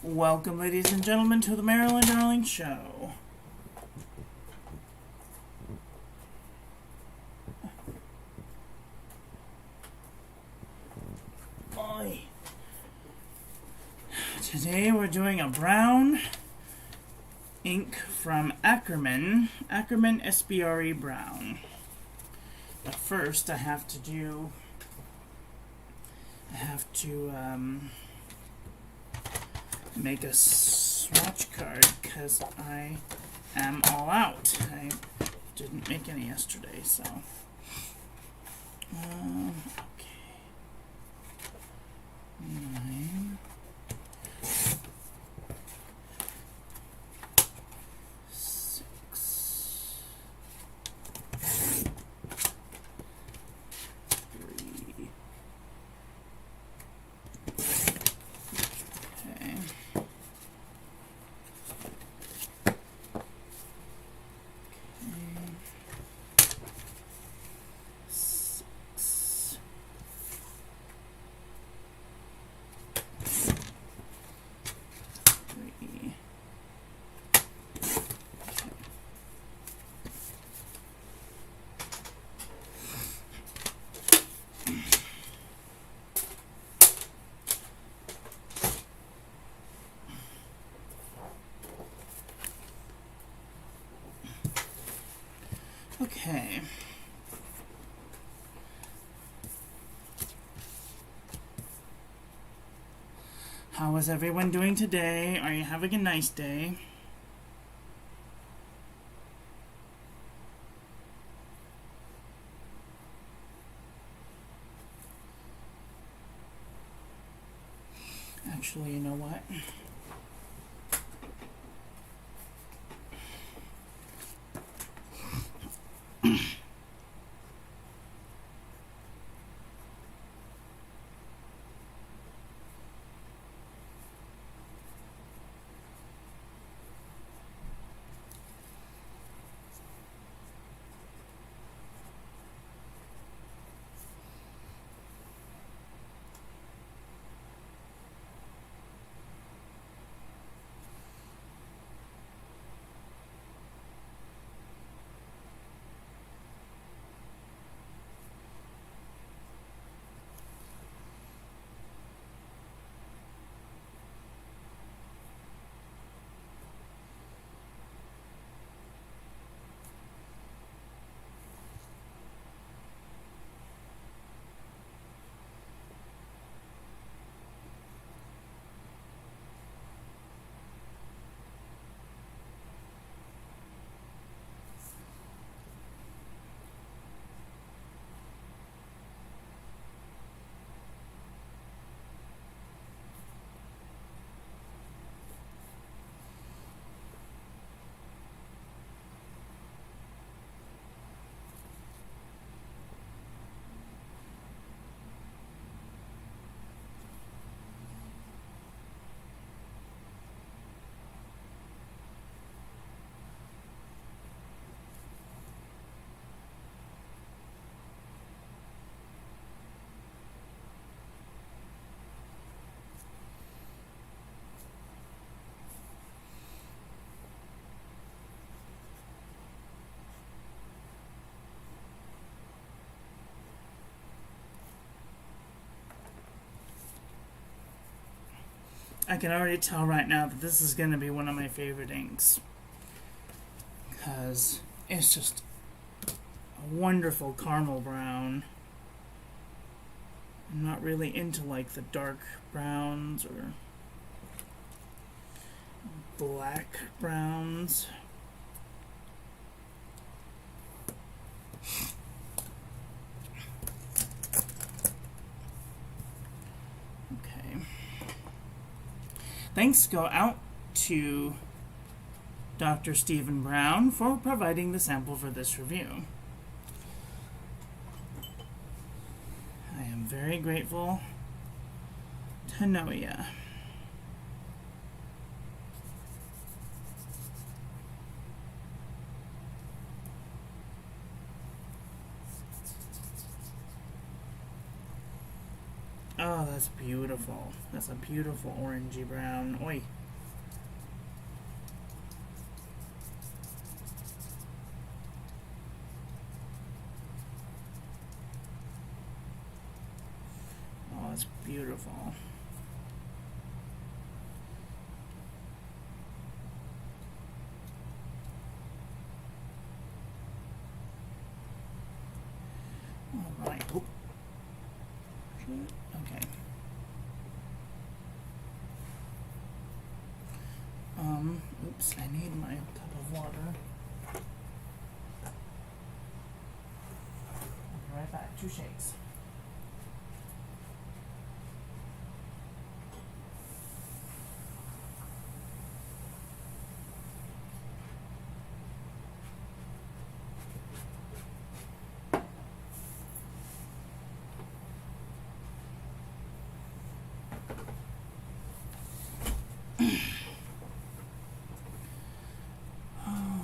Welcome, ladies and gentlemen, to the Marilyn Darling Show. Boy. Today we're doing a brown ink from Ackerman SBRE Brown. But first I have to make a swatch card because I am all out. I didn't make any yesterday, so okay. 9, 6, 3. Okay. 6. Okay. How is everyone doing today? Are you having a nice day? Actually, you know what? I can already tell right now that this is going to be one of my favorite inks because it's just a wonderful caramel brown. I'm not really into like the dark browns or black browns. Thanks go out to Dr. Stephen Brown for providing the sample for this review. I am very grateful to know ya. Oh, that's beautiful. That's a beautiful orangey brown. Oi. Oh, that's beautiful. All right. Oop. Okay. Oops, I need my cup of water. I'll be right back. 2 shakes.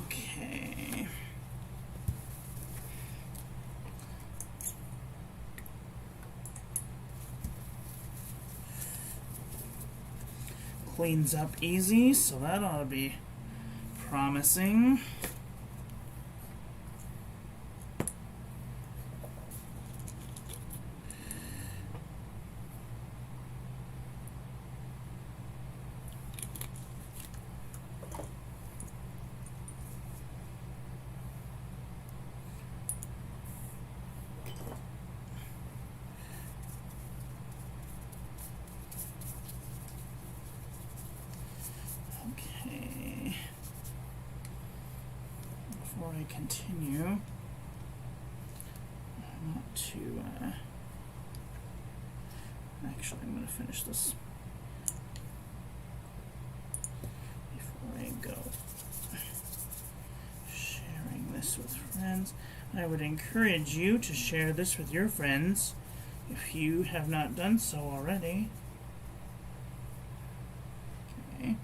Okay. Cleans up easy, so that ought to be promising. Okay. Before I continue, I want to, actually I'm going to finish this before I go. Sharing this with friends. I would encourage you to share this with your friends if you have not done so already. Okay.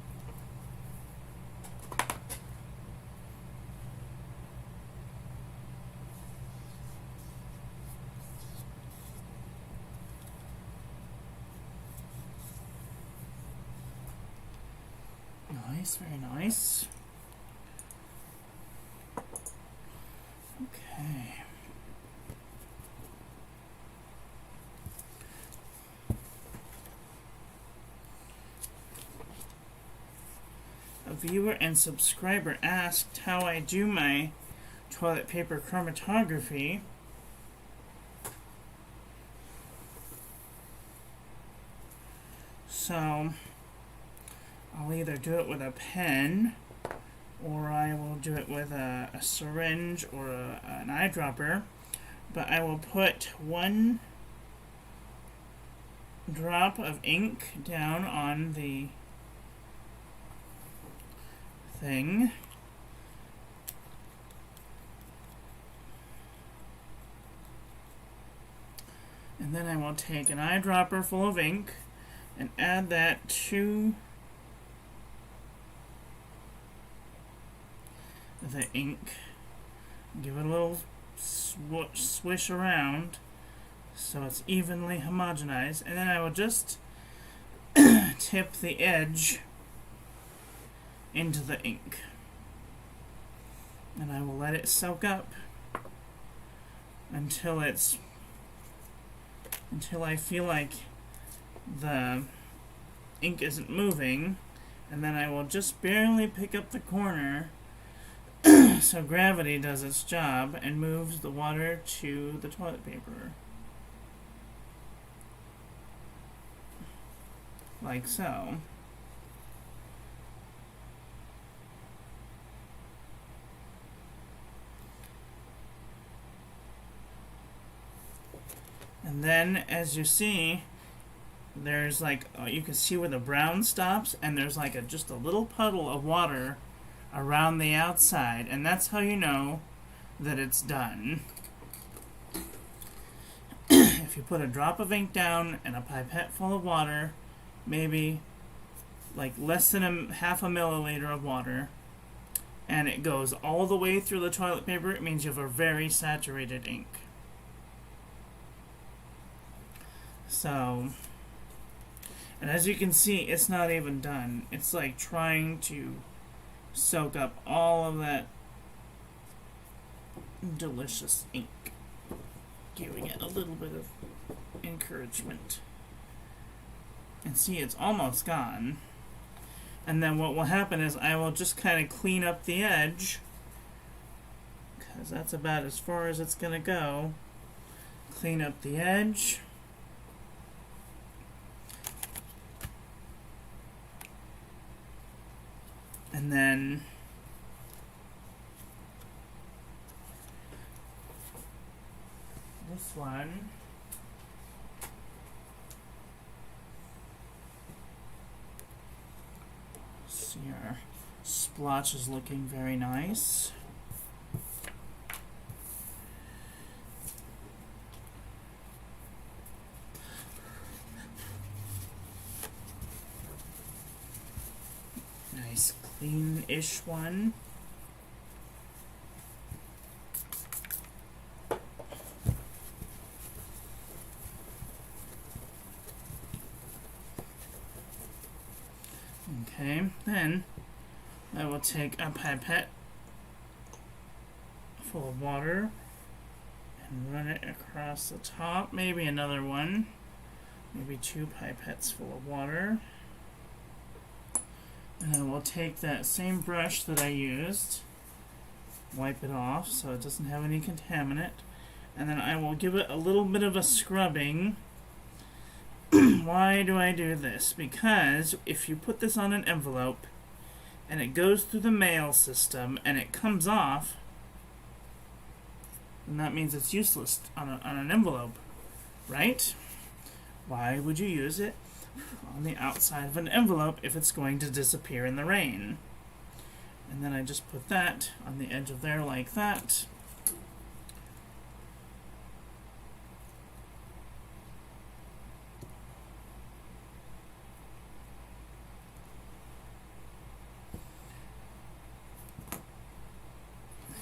Nice, very nice. Okay. A viewer and subscriber asked how I do my toilet paper chromatography. So I'll either do it with a pen, or I will do it with a syringe or an eyedropper, but I will put 1 drop of ink down on the thing, and then I will take an eyedropper full of ink and add that to the ink, give it a little swish around so it's evenly homogenized, and then I will just tip the edge into the ink, and I will let it soak up until I feel like the ink isn't moving, and then I will just barely pick up the corner so gravity does its job and moves the water to the toilet paper. Like so. And then, as you see, there's like, you can see where the brown stops, and there's like just a little puddle of water around the outside, and that's how you know that it's done. If you put a drop of ink down and a pipette full of water, maybe like less than half a milliliter of water, and it goes all the way through the toilet paper, it means you have a very saturated ink. So And as you can see, it's not even done. It's like trying to soak up all of that delicious ink, giving it a little bit of encouragement. And see, it's almost gone. And then what will happen is I will just kind of clean up the edge, because that's about as far as it's going to go. Clean up the edge. And then this one, see, our splotch is looking very nice. Nice clean-ish one. Okay, then I will take a pipette full of water and run it across the top. Maybe another one. Maybe 2 pipettes full of water. And I will take that same brush that I used, wipe it off so it doesn't have any contaminant, and then I will give it a little bit of a scrubbing. Why do I do this? Because if you put this on an envelope and it goes through the mail system and it comes off, then that means it's useless on an envelope, right? Why would you use it on the outside of an envelope if it's going to disappear in the rain? And then I just put that on the edge of there like that.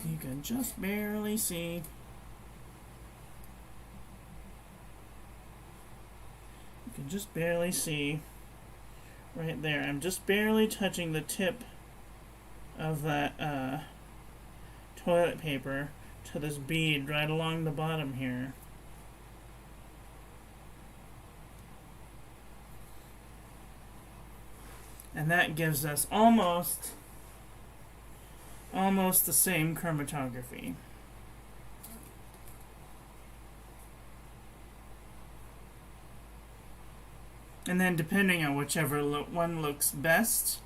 You can just barely see. You can just barely see right there. I'm just barely touching the tip of that toilet paper to this bead right along the bottom here. And that gives us almost the same chromatography. And then depending on whichever one looks best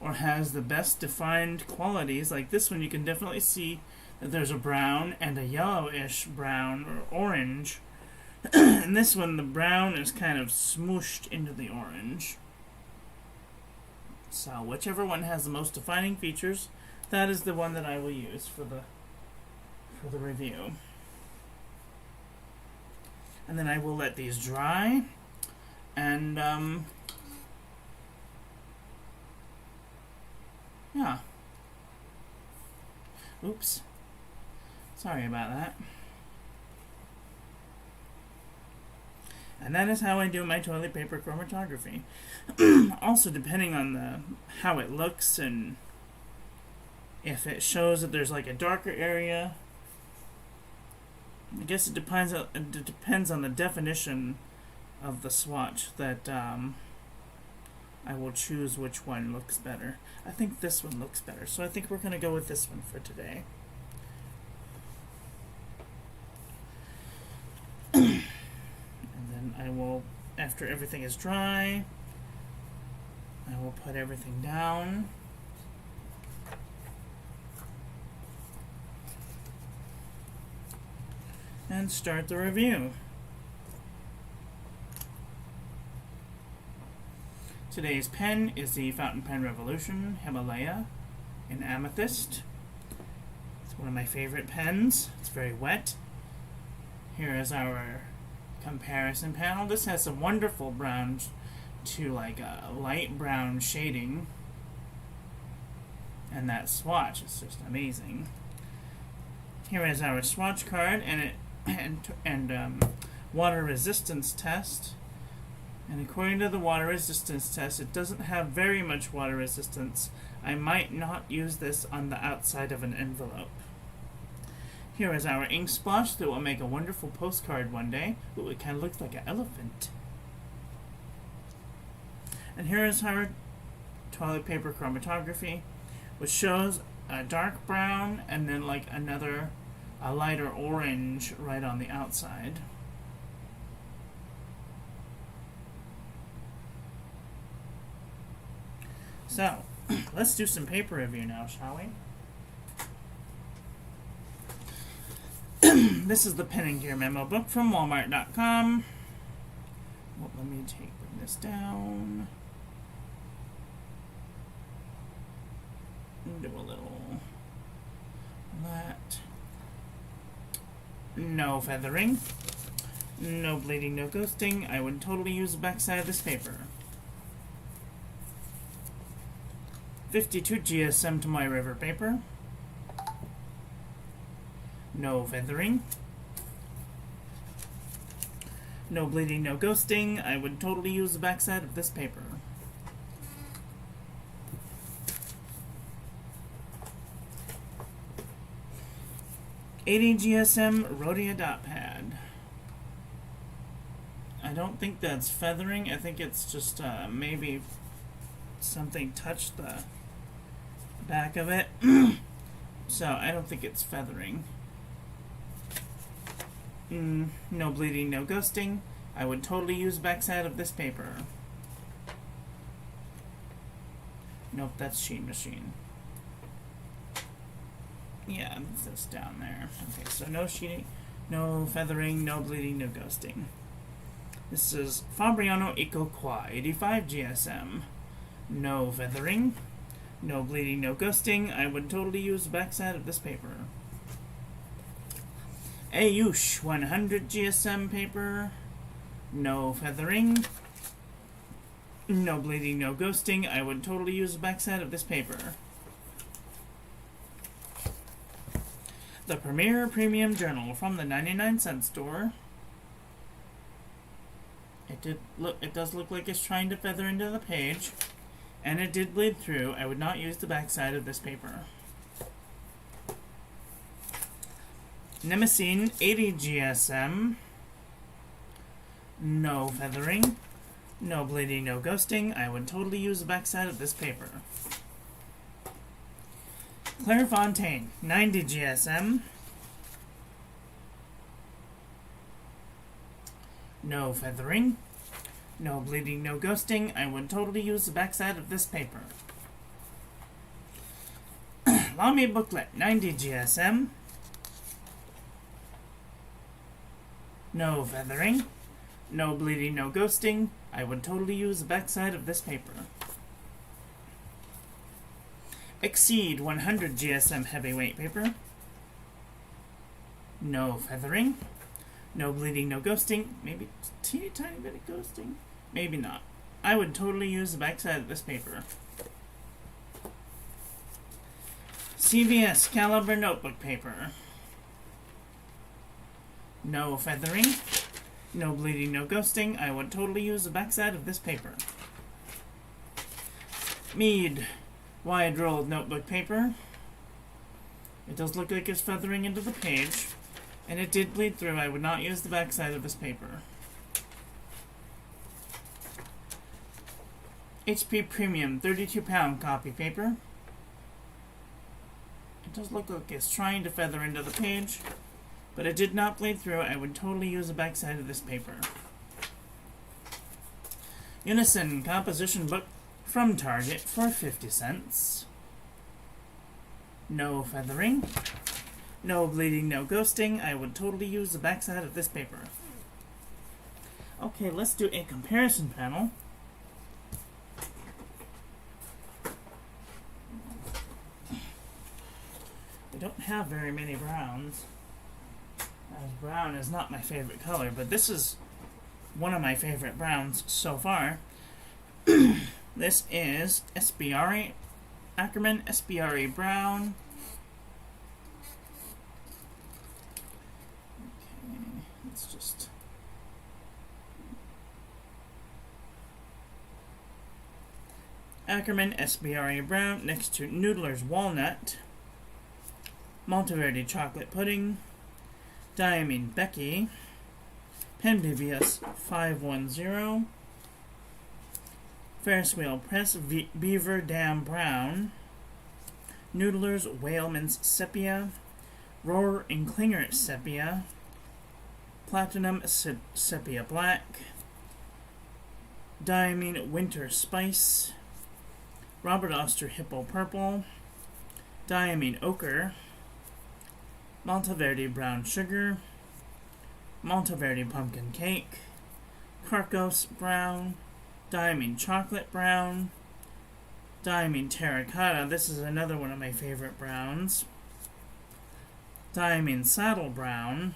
or has the best defined qualities, like this one, you can definitely see that there's a brown and a yellowish brown or orange. And this one, the brown is kind of smooshed into the orange. So whichever one has the most defining features, that is the one that I will use for the review. And then I will let these dry. And, yeah. Oops. Sorry about that. And that is how I do my toilet paper chromatography. Also, depending on how it looks and if it shows that there's like a darker area, I guess it depends on the definition of the swatch that I will choose which one looks better. I think this one looks better, so I think we're going to go with this one for today. And then I will, after everything is dry, I will put everything down. And start the review. Today's pen is the Fountain Pen Revolution Himalaya in Amethyst. It's one of my favorite pens. It's very wet. Here is our comparison panel. This has some wonderful browns to like a light brown shading. And that swatch is just amazing. Here is our swatch card and water resistance test. And according to the water resistance test, it doesn't have very much water resistance. I might not use this on the outside of an envelope. Here is our ink splotch that will make a wonderful postcard one day. Ooh, it kind of looks like an elephant. And here is our toilet paper chromatography, which shows a dark brown and then like a lighter orange right on the outside. So, let's do some paper review now, shall we? This is the Pen and Gear memo book from Walmart.com. Well, let me bring this down. Do a little that. No feathering. No bleeding, no ghosting. I would totally use the backside of this paper. 52 GSM to my river paper. No feathering. No bleeding, no ghosting. I would totally use the backside of this paper. .80 GSM Rhodia dot pad. I don't think that's feathering. I think it's just maybe something touched the back of it. So I don't think it's feathering. No bleeding, no ghosting. I would totally use the backside of this paper. Nope, that's Sheen Machine. Yeah, that's down there. Okay, so no sheening, no feathering, no bleeding, no ghosting. This is Fabriano Eco Qua 85 GSM. No feathering, no bleeding, no ghosting. I would totally use the backside of this paper. Ayush 100 GSM paper. No feathering, no bleeding, no ghosting. I would totally use the backside of this paper. The Premier Premium Journal from the 99-cent store. It does look like it's trying to feather into the page, and it did bleed through. I would not use the backside of this paper. Nemesine 80 GSM. No feathering, no bleeding, no ghosting. I would totally use the backside of this paper. Clairefontaine 90 GSM. No feathering, no bleeding, no ghosting. I would totally use the backside of this paper. Lamy Booklet 90 GSM. No feathering, no bleeding, no ghosting. I would totally use the backside of this paper. Exceed 100 GSM heavyweight paper. No feathering, no bleeding, no ghosting. Maybe a teeny tiny bit of ghosting. Maybe not. I would totally use the backside of this paper. CVS Caliber notebook paper. No feathering, no bleeding, no ghosting. I would totally use the backside of this paper. Mead wide rolled notebook paper. It does look like it's feathering into the page, and it did bleed through. I would not use the backside of this paper. HP Premium 32-pound copy paper. It does look like it's trying to feather into the page, but it did not bleed through. I would totally use the backside of this paper. Unison composition book from Target for 50 cents. No feathering, no bleeding, no ghosting. I would totally use the backside of this paper. Okay, let's do a comparison panel. We don't have very many browns, as brown is not my favorite color, but this is one of my favorite browns so far. This is SBRE Ackerman SBRE Brown. Okay, let's just Ackerman SBRE Brown next to Noodler's Walnut, Monteverde Chocolate Pudding, Diamine Becky, Penvivius 510, Ferris Wheel Press Beaver Dam Brown, Noodler's Whaleman's Sepia, Roar and Klinger Sepia, Platinum Sepia Black, Diamine Winter Spice, Robert Oster Hippo Purple, Diamine Ochre, Monteverde Brown Sugar, Monteverde Pumpkin Cake, Carcos Brown, Diamine Chocolate Brown, Diamine Terracotta, this is another one of my favorite browns, Diamine Saddle Brown,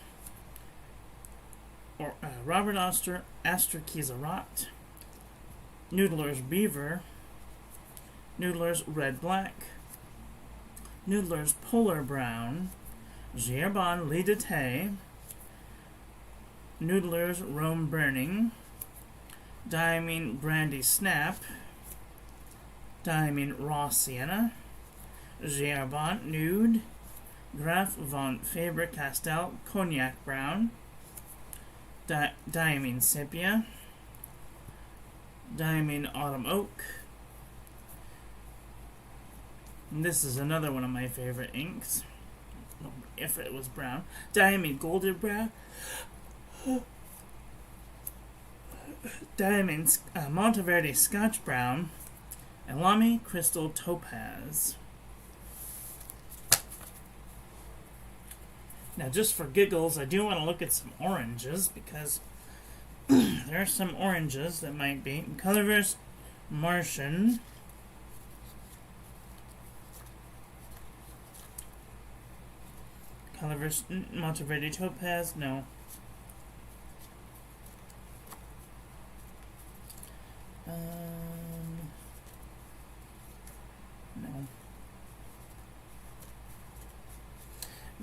or Robert Oster Astrakizarat, Noodler's Beaver, Noodler's Red Black, Noodler's Polar Brown, Gerbon Lidete, Noodler's Rome Burning, Diamine Brandy Snap, Diamine Raw Sienna, Gerbon Nude, Graf von Faber-Castell Cognac Brown, Diamine Sepia, Diamine Autumn Oak, and this is another one of my favorite inks, if it was brown, Diamine Golden Brown, Diamine Monteverde Scotch Brown, and Lamy Crystal Topaz. Now, just for giggles, I do want to look at some oranges, because there are some oranges that might be. Colorverse Martian, Colorverse Monteverde Topaz, no. No.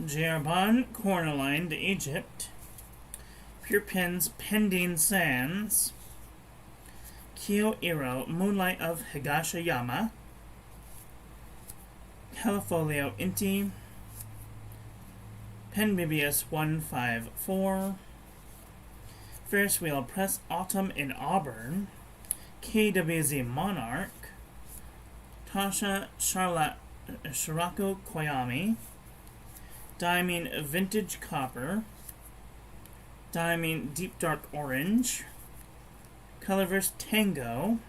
Gerbon Cornaline to Egypt, Pure Pins Pending Sands, Kyo Iro Moonlight of Higashiyama, Califolio Inti, Penvivius 154, Ferris Wheel Press Autumn in Auburn, KWZ Monarch, Tasha Shirako Koyami, Diamine Vintage Copper, Diamine Deep Dark Orange, Colorverse Tango,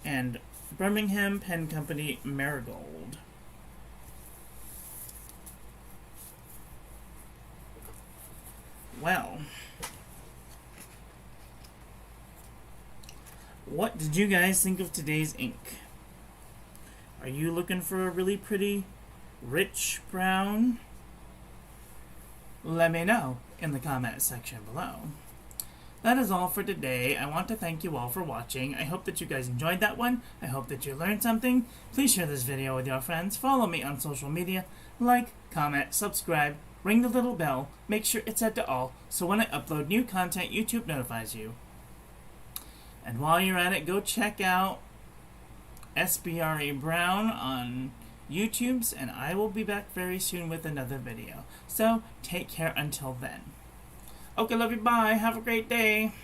and Birmingham Pen Company Marigold. Well, what did you guys think of today's ink? Are you looking for a really pretty, rich brown? Let me know in the comment section below. That is all for today. I want to thank you all for watching. I hope that you guys enjoyed that one. I hope that you learned something. Please share this video with your friends. Follow me on social media. Like, comment, subscribe, ring the little bell. Make sure it's set to all, so when I upload new content, YouTube notifies you. And while you're at it, go check out SBRE Brown on YouTube's, and I will be back very soon with another video. So, take care until then. Okay, love you, bye. Have a great day.